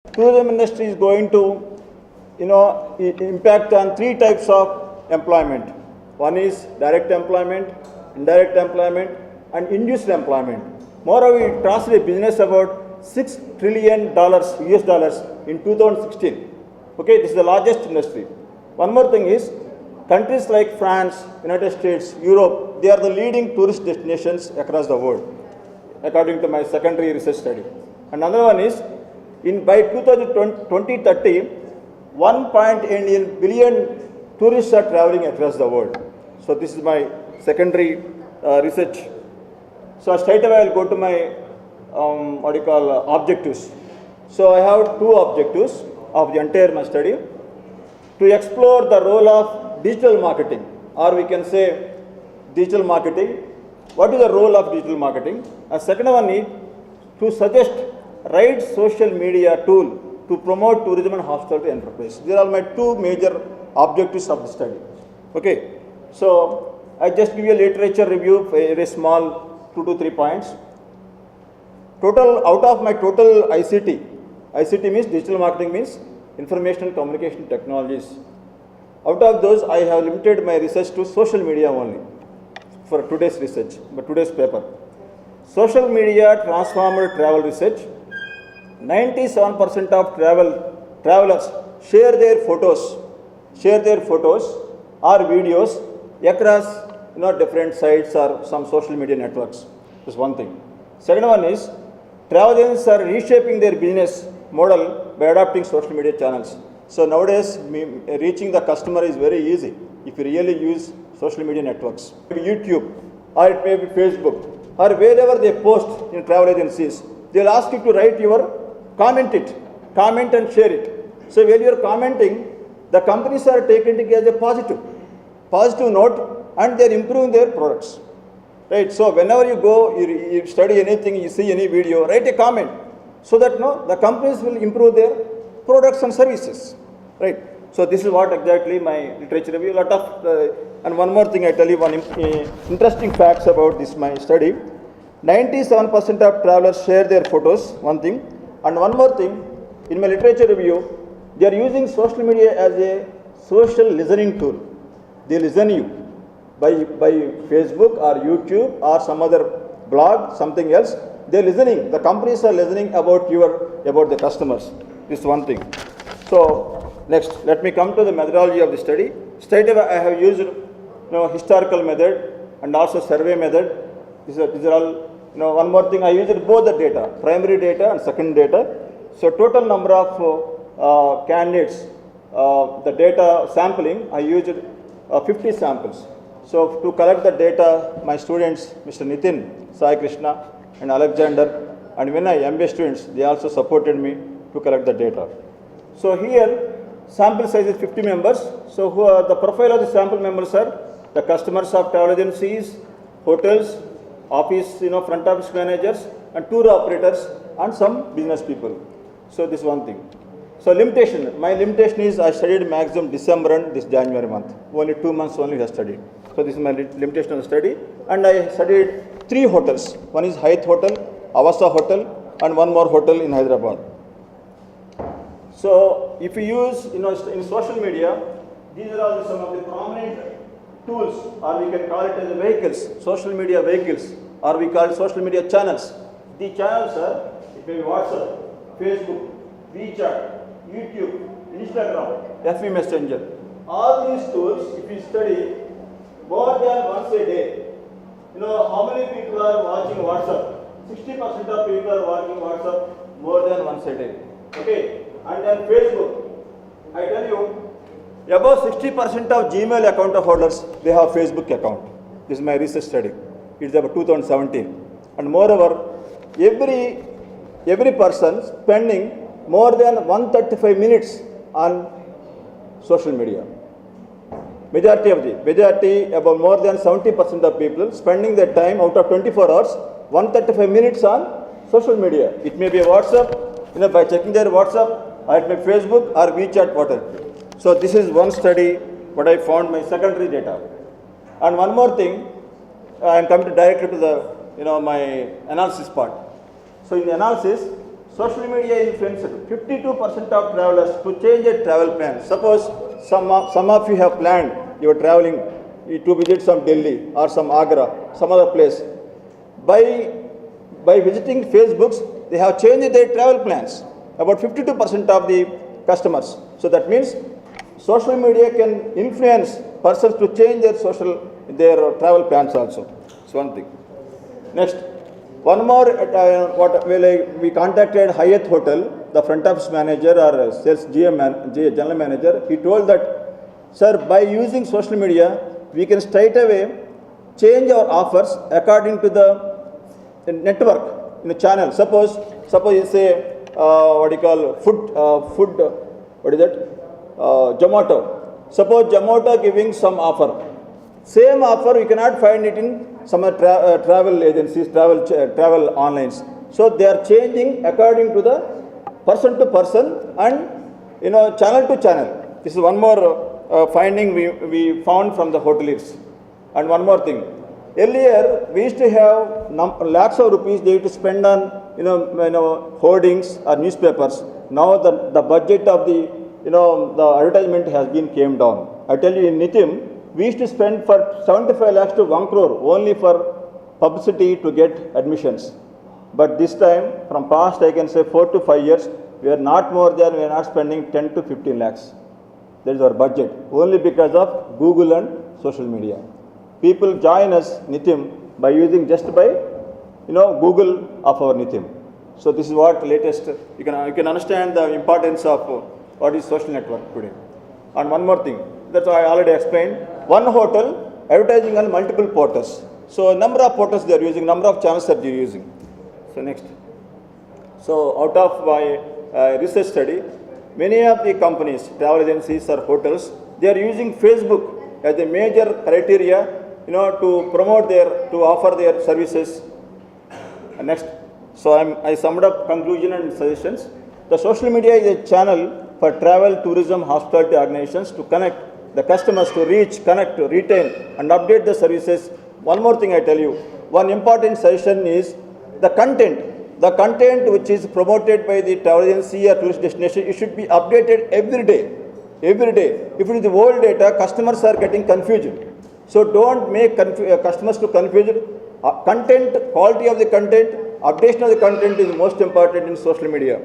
Tourism industry is going to, impact on three types of employment. One is direct employment, indirect employment, and induced employment. Moreover, it crossed a business about $6 trillion US dollars in 2016. Okay, this is the largest industry. One more thing is, countries like France, United States, Europe, they are the leading tourist destinations across the world, according to my secondary research study. Another one is, by 2030, 1.8 billion tourists are traveling across the world. So this is my secondary research. So straight away I'll go to my objectives. So I have two objectives of the entire my study: to explore the role of digital marketing, or we can say digital marketing. What is the role of digital marketing? And second one is to suggest right social media tool to promote tourism and hospitality enterprise. These are my two major objectives of the study. Okay, so I just give you a literature review, very small, 2 to 3 points. Total, out of my total ICT means digital marketing, means information communication technologies. Out of those, I have limited my research to social media only for today's research, but today's paper. Social media transformed travel research. 97% of travelers share their photos or videos across different sites or some social media networks. That's one thing. Second one is, travel agents are reshaping their business model by adopting social media channels. So nowadays, reaching the customer is very easy if you really use social media networks. Maybe YouTube, or it may be Facebook, or wherever they post in travel agencies, they'll ask you to write your comment and share it. So when you're commenting, the companies are taking it as a positive note, and they're improving their products. Right? So whenever you go, you study anything, you see any video, write a comment, so that the companies will improve their products and services. Right? So this is what exactly my literature review. And one more thing, I tell you one interesting facts about this my study. 97% of travelers share their photos, one thing. And one more thing, in my literature review, they are using social media as a social listening tool. They listen you by Facebook or YouTube or some other blog, something else. They are listening. The companies are listening about the customers. This is one thing. So next, let me come to the methodology of the study. Straight away, I have used historical method and also survey method. These are all. One more thing, I used both the data, primary data and secondary data. So total number of candidates, the data sampling, I used 50 samples. So to collect the data, my students, Mr. Nitin, Sai Krishna, and Alexander, and when MBA students, they also supported me to collect the data. So here, sample size is 50 members. So the profile of the sample members are the customers of travel agencies, hotels, office, front office managers, and tour operators, and some business people. So this is one thing. So limitation, my limitation is I studied maximum December and this January month. Only 2 months only I studied. So this is my limitation of the study. And I studied 3 hotels. One is Hyatt Hotel, Avasa Hotel, and one more hotel in Hyderabad. So if you use, in social media, these are all some of the prominent tools, or we can call it as vehicles, social media vehicles, or we call it social media channels. The channels are, it may be WhatsApp, Facebook, WeChat, YouTube, Instagram, FB Messenger. All these tools, if you study more than once a day, how many people are watching WhatsApp? 60% of people are watching WhatsApp more than once a day. Okay, and then Facebook, I tell you, about 60% of Gmail account of holders, they have Facebook account. This is my research study. It's about 2017. And moreover, every person spending more than 135 minutes on social media. Majority, about more than 70% of people spending their time out of 24 hours, 135 minutes on social media. It may be WhatsApp, by checking their WhatsApp, or it may be Facebook or WeChat, whatever. So this is one study what I found my secondary data. And one more thing, I am coming directly to the my analysis part. So in the analysis, social media influenced 52% of travelers to change their travel plan. Suppose some of you have planned you are traveling to visit some Delhi or some Agra, some other place. By visiting Facebooks, they have changed their travel plans. About 52% of the customers. So that means social media can influence persons to change their travel plans also. It's one thing. Next, one more. We contacted Hyatt Hotel, the front office manager or sales general manager. He told that, sir, by using social media, we can straight away change our offers according to the network in the channel. Suppose you say food. What is that? Zomato. Suppose Zomato giving some offer. Same offer you cannot find it in some travel agencies, travel onlines. So they are changing according to the person to person and channel to channel. This is one more finding we found from the hoteliers. And one more thing. Earlier we used to have lakhs of rupees they used to spend on hoardings or newspapers. Now the budget of the advertisement has been came down. I tell you, in NITHM we used to spend for 75 lakhs to 1 crore only for publicity to get admissions. But this time, from past I can say 4 to 5 years, we are not spending 10 to 15 lakhs. That is our budget, only because of Google and social media. People join us NITHM by using Google of our NITHM. So this is what latest, you can understand the importance of what is social network today. And one more thing, that's why I already explained. One hotel advertising on multiple portals. So number of portals they are using, number of channels that they are using. So next. So out of my research study, many of the companies, travel agencies or hotels, they are using Facebook as a major criteria, to promote to offer their services. And next. So I summed up conclusion and suggestions. The social media is a channel for travel, tourism, hospitality organizations to connect the customers, to reach, connect, to retain and update the services. One more thing I tell you, one important suggestion is the content. The content which is promoted by the travel agency or tourist destination, it should be updated every day. Every day. If it is the old data, customers are getting confused. So don't make customers to confused. Content, quality of the content, updation of the content is most important in social media.